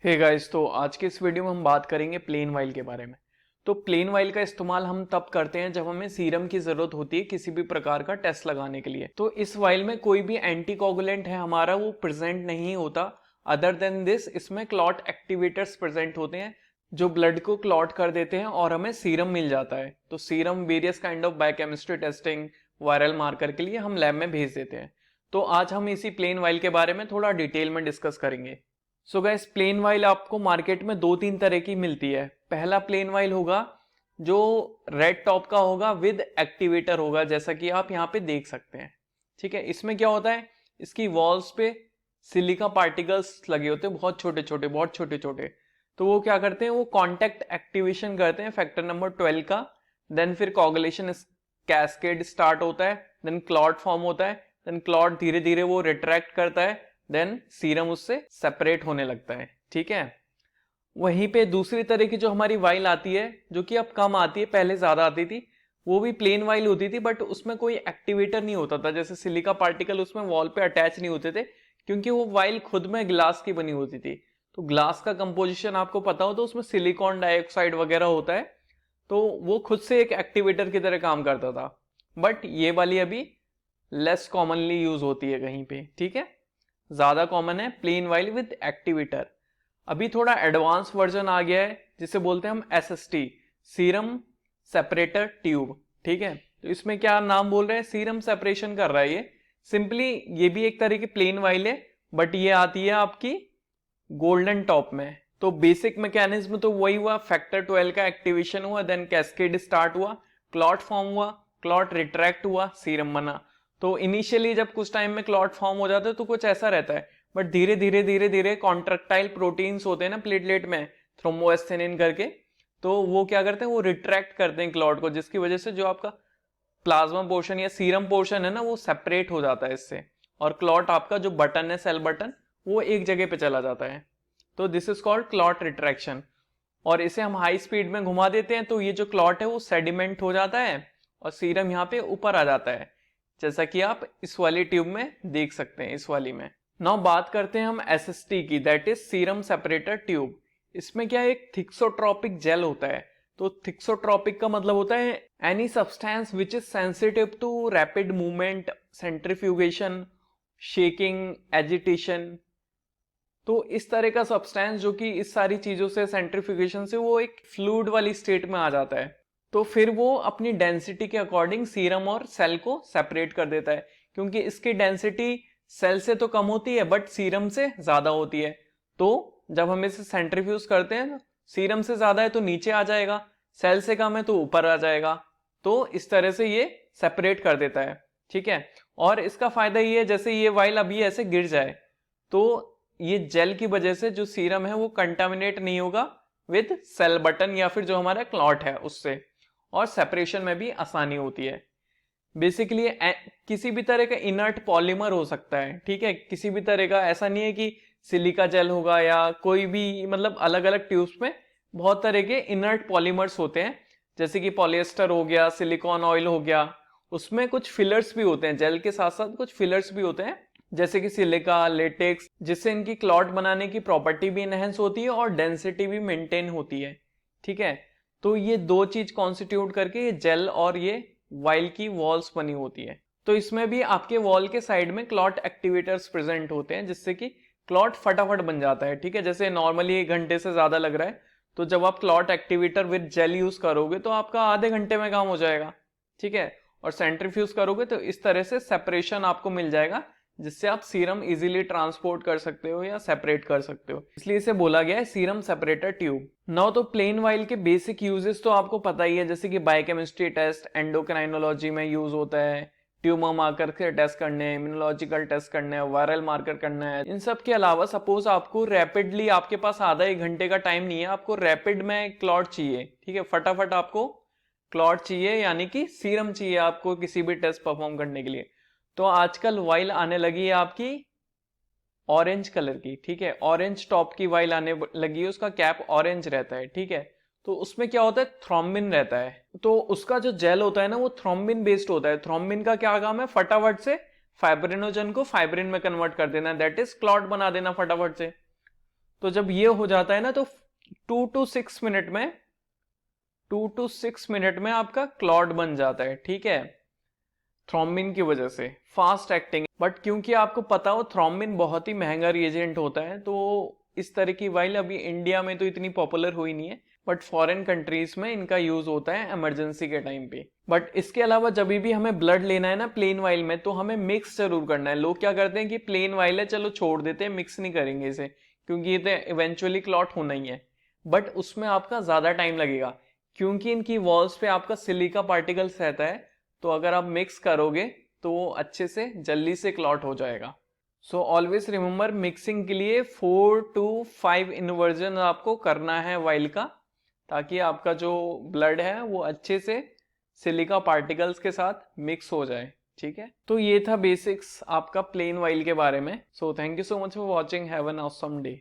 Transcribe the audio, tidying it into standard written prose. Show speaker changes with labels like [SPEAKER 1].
[SPEAKER 1] Hey guys, तो आज के इस वीडियो में हम बात करेंगे प्लेन वाइल के बारे में। तो प्लेन वाइल का इस्तेमाल हम तब करते हैं जब हमें सीरम की जरूरत होती है किसी भी प्रकार का टेस्ट लगाने के लिए। तो इस वाइल में कोई भी एंटीकोगुलेंट है हमारा वो प्रेजेंट नहीं होता। अदर देन दिस इसमें क्लॉट एक्टिवेटर्स प्रेजेंट होते हैं जो ब्लड को क्लॉट कर देते हैं और हमें सीरम मिल जाता है। तो serum various kind of biochemistry testing, viral marker के लिए हम लैब में भेज देते हैं। तो आज हम इसी प्लेन वाइल के बारे में थोड़ा डिटेल में डिस्कस करेंगे। सो गाइस, प्लेन वाइल आपको मार्केट में दो तीन तरह की मिलती है। पहला प्लेन वाइल होगा जो रेड टॉप का होगा विद एक्टिवेटर होगा, जैसा कि आप यहाँ पे देख सकते हैं। ठीक है, इसमें क्या होता है, इसकी वॉल्स पे सिलिका पार्टिकल्स लगे होते हैं, बहुत छोटे छोटे, बहुत छोटे छोटे। तो वो क्या करते हैं, वो कॉन्टेक्ट एक्टिवेशन करते हैं फैक्टर नंबर 12 का। देन फिर कोगुलेशन कैस्केड स्टार्ट होता है, देन क्लॉट फॉर्म होता है, देन क्लॉट धीरे धीरे वो रिट्रैक्ट करता है, देन सीरम उससे सेपरेट होने लगता है। ठीक है, वहीं पे दूसरी तरह की जो हमारी वाइल आती है, जो कि अब कम आती है, पहले ज्यादा आती थी, वो भी प्लेन वाइल होती थी, बट उसमें कोई एक्टिवेटर नहीं होता था। जैसे सिलिका पार्टिकल उसमें वॉल पे अटैच नहीं होते थे, क्योंकि वो वाइल खुद में ग्लास की बनी होती थी। तो ग्लास का कंपोजिशन आपको पता हो तो उसमें सिलिकॉन डाइऑक्साइड वगैरह होता है, तो वो खुद से एक एक्टिवेटर की तरह काम करता था। बट ये वाली अभी लेस कॉमनली यूज होती है कहीं पे। ठीक है, ज्यादा कॉमन है प्लेन वाइल विद एक्टिवेटर। अभी थोड़ा एडवांस वर्जन आ गया है जिसे बोलते हैं हम एसएसटी, सीरम सेपरेटर ट्यूब। ठीक है, तो इसमें क्या नाम बोल रहे हैं, सीरम सेपरेशन कर रहा है ये। सिंपली ये भी एक तरह की प्लेन वाइल है, बट ये आती है आपकी गोल्डन टॉप में। तो बेसिक मैकेनिज्म तो वही हुआ, फैक्टर 12 का एक्टिवेशन हुआ, देन कैस्केड स्टार्ट हुआ, क्लॉट फॉर्म हुआ, क्लॉट रिट्रैक्ट हुआ, सीरम बना। तो इनिशियली जब कुछ टाइम में क्लॉट फॉर्म हो जाता है तो कुछ ऐसा रहता है, बट धीरे धीरे धीरे धीरे कॉन्ट्रेक्टाइल प्रोटीन्स होते हैं ना प्लेटलेट में, थ्रोम्बोएस्थेनिन करके, तो वो क्या करते हैं, वो रिट्रैक्ट करते हैं क्लॉट को, जिसकी वजह से जो आपका प्लाज्मा पोर्शन या सीरम पोर्शन है ना, वो सेपरेट हो जाता है इससे, और क्लॉट आपका जो बटन है, सेल बटन, वो एक जगह पे चला जाता है। तो this is called clot retraction. और इसे हम हाई स्पीड में घुमा देते हैं तो ये जो क्लॉट है वो सेडिमेंट हो जाता है और सीरम यहाँ पे ऊपर आ जाता है, जैसा कि आप इस वाली ट्यूब में देख सकते हैं, इस वाली में। नाउ बात करते हैं हम एसएसटी की, that is serum separator tube. इसमें क्या एक थिक्सोट्रोपिक जेल होता है। तो थिक्सोट्रोपिक का मतलब होता है any substance which is sensitive to rapid movement, centrifugation, shaking, agitation. तो इस तरह का सब्सटेंस जो कि इस सारी चीजों से, सेंट्रीफ्यूगेशन से, वो एक फ्लूइड वाली स्टेट में आ जाता है। तो फिर वो अपनी डेंसिटी के अकॉर्डिंग सीरम और सेल को सेपरेट कर देता है, क्योंकि इसकी डेंसिटी सेल से तो कम होती है बट सीरम से ज्यादा होती है। तो जब हम इसे सेंट्रीफ्यूज करते हैं, सीरम से ज्यादा है तो नीचे आ जाएगा, सेल से कम है तो ऊपर आ जाएगा। तो इस तरह से ये सेपरेट कर देता है। ठीक है, और इसका फायदा ये है, जैसे ये वाइल अभी ऐसे गिर जाए तो ये जेल की वजह से जो सीरम है वो कंटामिनेट नहीं होगा विद सेल बटन या फिर जो हमारा क्लॉट है उससे, और सेपरेशन में भी आसानी होती है। बेसिकली किसी भी तरह का इनर्ट पॉलीमर हो सकता है। ठीक है, किसी भी तरह का, ऐसा नहीं है कि सिलिका जेल होगा या कोई भी, मतलब अलग अलग ट्यूब्स में बहुत तरह के इनर्ट पॉलीमर्स होते हैं, जैसे कि पॉलिएस्टर हो गया, सिलिकॉन ऑयल हो गया। उसमें कुछ फिलर्स भी होते हैं, जेल के साथ साथ कुछ फिलर्स भी होते हैं, जैसे कि सिलिका, लेटेक्स, जिससे इनकी क्लॉट बनाने की प्रॉपर्टी भी इनहेंस होती है और डेंसिटी भी मेंटेन होती है। ठीक है, तो ये दो चीज कॉन्स्टिट्यूट करके ये जेल और ये वाइल की वॉल्स बनी होती है। तो इसमें भी आपके वॉल के साइड में क्लॉट एक्टिवेटर्स प्रेजेंट होते हैं, जिससे कि क्लॉट फटाफट बन जाता है। ठीक है, जैसे नॉर्मली 1 घंटे से ज्यादा लग रहा है, तो जब आप clot activator with gel use करोगे तो आपका आधे घंटे में काम हो जाएगा। ठीक है, और सेंट्रीफ्यूज करोगे तो इस तरह से सेपरेशन आपको मिल जाएगा, जिससे आप सीरम इजीली ट्रांसपोर्ट कर सकते हो या सेपरेट कर सकते हो, इसलिए इसे बोला गया है सीरम सेपरेटर ट्यूब। नाउ तो प्लेन वाइल के बेसिक यूजेस तो आपको पता ही है, जैसे कि बायोकेमिस्ट्री टेस्ट, एंडोक्राइनोलॉजी में यूज होता है, ट्यूमर मार्कर के टेस्ट करने, इम्यूनोलॉजिकल टेस्ट करने, वायरल मार्कर करना है। इन सब के अलावा सपोज आपको रैपिडली, आपके पास आधा 1 घंटे का टाइम नहीं है, आपको रैपिड में क्लॉट चाहिए। ठीक है, फटाफट आपको क्लॉट चाहिए, यानी कि सीरम चाहिए आपको किसी भी टेस्ट परफॉर्म करने के लिए। तो आजकल वाइल आने लगी है आपकी ऑरेंज कलर की। ठीक है, ऑरेंज टॉप की वाइल आने लगी है, उसका कैप ऑरेंज रहता है। ठीक है, तो उसमें क्या होता है, थ्रोम्बिन रहता है। तो उसका जो जेल होता है ना, वो थ्रोम्बिन बेस्ड होता है। थ्रोम्बिन का क्या काम है, फटाफट से फाइब्रिनोजन को फाइब्रिन में कन्वर्ट कर देना, दैट इज क्लॉट बना देना फटाफट से। तो जब ये हो जाता है ना तो 2 to 6 मिनट में आपका क्लॉट बन जाता है, ठीक है, थ्रोम्बिन की वजह से, फास्ट एक्टिंग। बट क्योंकि आपको पता हो थ्रोम्बिन बहुत ही महंगा रिएजेंट होता है, तो इस तरह की वाइल अभी इंडिया में तो इतनी पॉपुलर हुई नहीं है, बट फॉरेन कंट्रीज में इनका यूज होता है इमरजेंसी के टाइम पे। बट इसके अलावा जब भी हमें ब्लड लेना है ना प्लेन वाइल में, तो हमें मिक्स जरूर करना है। लोग क्या करते हैं कि प्लेन वाइल है चलो छोड़ देते हैं, मिक्स नहीं करेंगे इसे, क्योंकि ये तो इवेंचुअली क्लॉट होना ही है। बट उसमें आपका ज्यादा टाइम लगेगा, क्योंकि इनकी वॉल्स पे आपका सिलिका पार्टिकल्स रहता है, तो अगर आप मिक्स करोगे तो वो अच्छे से जल्दी से क्लॉट हो जाएगा। सो ऑलवेज रिमेंबर, मिक्सिंग के लिए 4 to 5 इन्वर्जन आपको करना है वाइल का, ताकि आपका जो ब्लड है वो अच्छे से सिलिका पार्टिकल्स के साथ मिक्स हो जाए, ठीक है। तो ये था बेसिक्स आपका प्लेन वाइल के बारे में। So thank you so much for watching, have an awesome day.